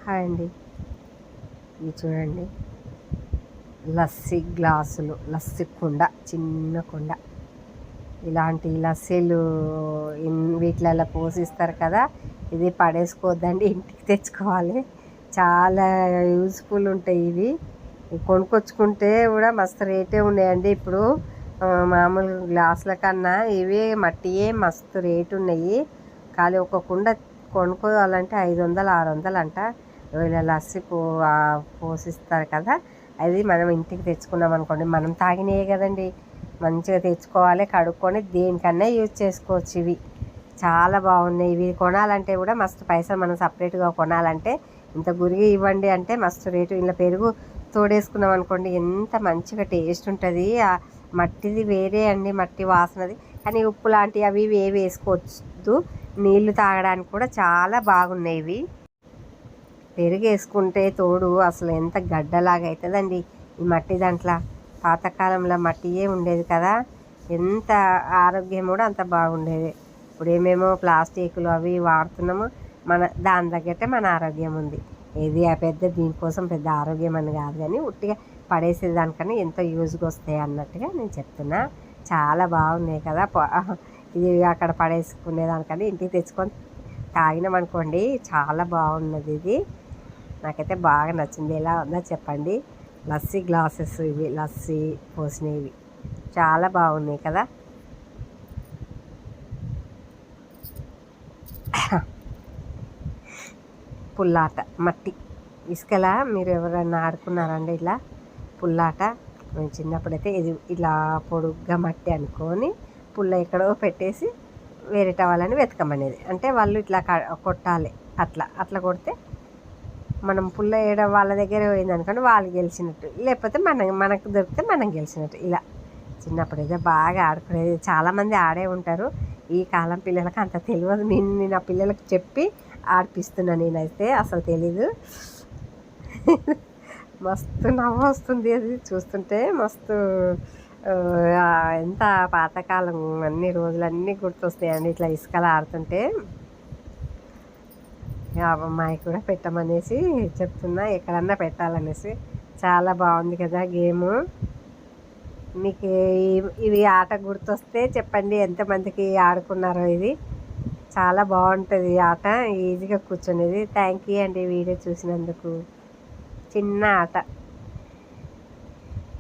Hi అండి. ఇవి చూడండి, లస్సీ గ్లాసులు, లస్సీ కుండ, చిన్న కుండ. ఇలాంటి లస్సీలు వీటిలలో పోసిస్తారు కదా. ఇది పడేసుకోవద్దండి, ఇంటికి తెచ్చుకోవాలి. చాలా యూజ్ఫుల్ ఉంటాయి ఇవి. కొనుక్కొచ్చుకుంటే కూడా మస్తు రేటే ఉన్నాయండి ఇప్పుడు. మామూలు గ్లాసుల కన్నా ఇవే మట్టియే మస్తు రేటు ఉన్నాయి. కానీ ఒక కుండ కొనుక్కోవాలంటే 500 600 అంట. ఇలా లస్సీ పోసిస్తారు కదా, అది మనం ఇంటికి తెచ్చుకున్నాం అనుకోండి, మనం తాగినాయే కదండి, మంచిగా తెచ్చుకోవాలి, కడుక్కొని దేనికన్నా యూజ్ చేసుకోవచ్చు. ఇవి చాలా బాగున్నాయి. ఇవి కొనాలంటే కూడా మస్తు పైసలు. మనం సపరేట్గా కొనాలంటే ఇంత గురిగి ఇవ్వండి అంటే మస్తు రేటు. ఇలా పెరుగు తోడేసుకున్నాం అనుకోండి, ఎంత మంచిగా టేస్ట్ ఉంటుంది. మట్టిది వేరే అండి, మట్టి వాసనది. కానీ ఉప్పు లాంటివి అవి ఏవి వేసుకోవద్దు. నీళ్లు తాగడానికి కూడా చాలా బాగున్నాయి ఇవి. పెరుగు వేసుకుంటే తోడు అసలు ఎంత గడ్డలాగా అవుతుందండి ఈ మట్టి దాంట్లో. పాతకాలంలో మట్టియే ఉండేది కదా, ఎంత ఆరోగ్యం కూడా అంత బాగుండేది. ఇప్పుడు ఏమేమో ప్లాస్టిక్లు అవి వాడుతున్నాము, దాని తగ్గట్టే మన ఆరోగ్యం ఉంది. ఇది పెద్ద దీనికోసం పెద్ద ఆరోగ్యం అని కాదు, కానీ ఉట్టిగా పడేసేదానికన్నా ఎంతో యూజ్గా వస్తాయి అన్నట్టుగా నేను చెప్తున్నా. చాలా బాగున్నాయి కదా. ఇది అక్కడ పడేసుకునేదానికన్నా ఇంటికి తెచ్చుకొని తాగినామనుకోండి, చాలా బాగున్నది ఇది. నాకైతే బాగా నచ్చింది. ఎలా ఉందో చెప్పండి. లస్సీ గ్లాసెస్ ఇవి, లస్సీ పోసినవి చాలా బాగున్నాయి కదా. పుల్లాట, మట్టి ఇసుకలా మీరు ఎవరైనా ఆడుకున్నారండి ఇలా పుల్లాట? మేము చిన్నప్పుడైతే ఇది ఇలా పొడుగ్గా మట్టి అనుకొని పుల్ల ఎక్కడో పెట్టేసి వేరే వాళ్ళని వెతకమనేది. అంటే వాళ్ళు ఇట్లా కొట్టాలి, అట్లా కొడితే మనం పుల్ల వేయడం వాళ్ళ దగ్గర పోయింది అనుకోండి, వాళ్ళు గెలిచినట్టు. లేకపోతే మనకు దొరికితే మనం గెలిచినట్టు. ఇలా చిన్నప్పుడైతే బాగా ఆడుకునేది. చాలామంది ఆడే ఉంటారు. ఈ కాలం పిల్లలకి అంత తెలియదు. నేను నా పిల్లలకు చెప్పి ఆడిపిస్తున్నా. నేనైతే అసలు తెలీదు. మస్తు నవ్వు వస్తుంది అది చూస్తుంటే. మస్తు ఎంత పాతకాలం అన్ని రోజులన్నీ గుర్తొస్తాయండి ఇట్లా ఇసుకలు ఆడుతుంటే. అమ్మాయి కూడా పెట్టమనేసి చెప్తున్నా, ఎక్కడన్నా పెట్టాలనేసి. చాలా బాగుంది కదా గేము. మీకు ఇవి ఆట గుర్తొస్తే చెప్పండి, ఎంతమందికి ఆడుకున్నారో. ఇది చాలా బాగుంటుంది ఆట, ఈజీగా కూర్చునేది. థ్యాంక్ యూ అండి వీడియో చూసినందుకు. చిన్న ఆట.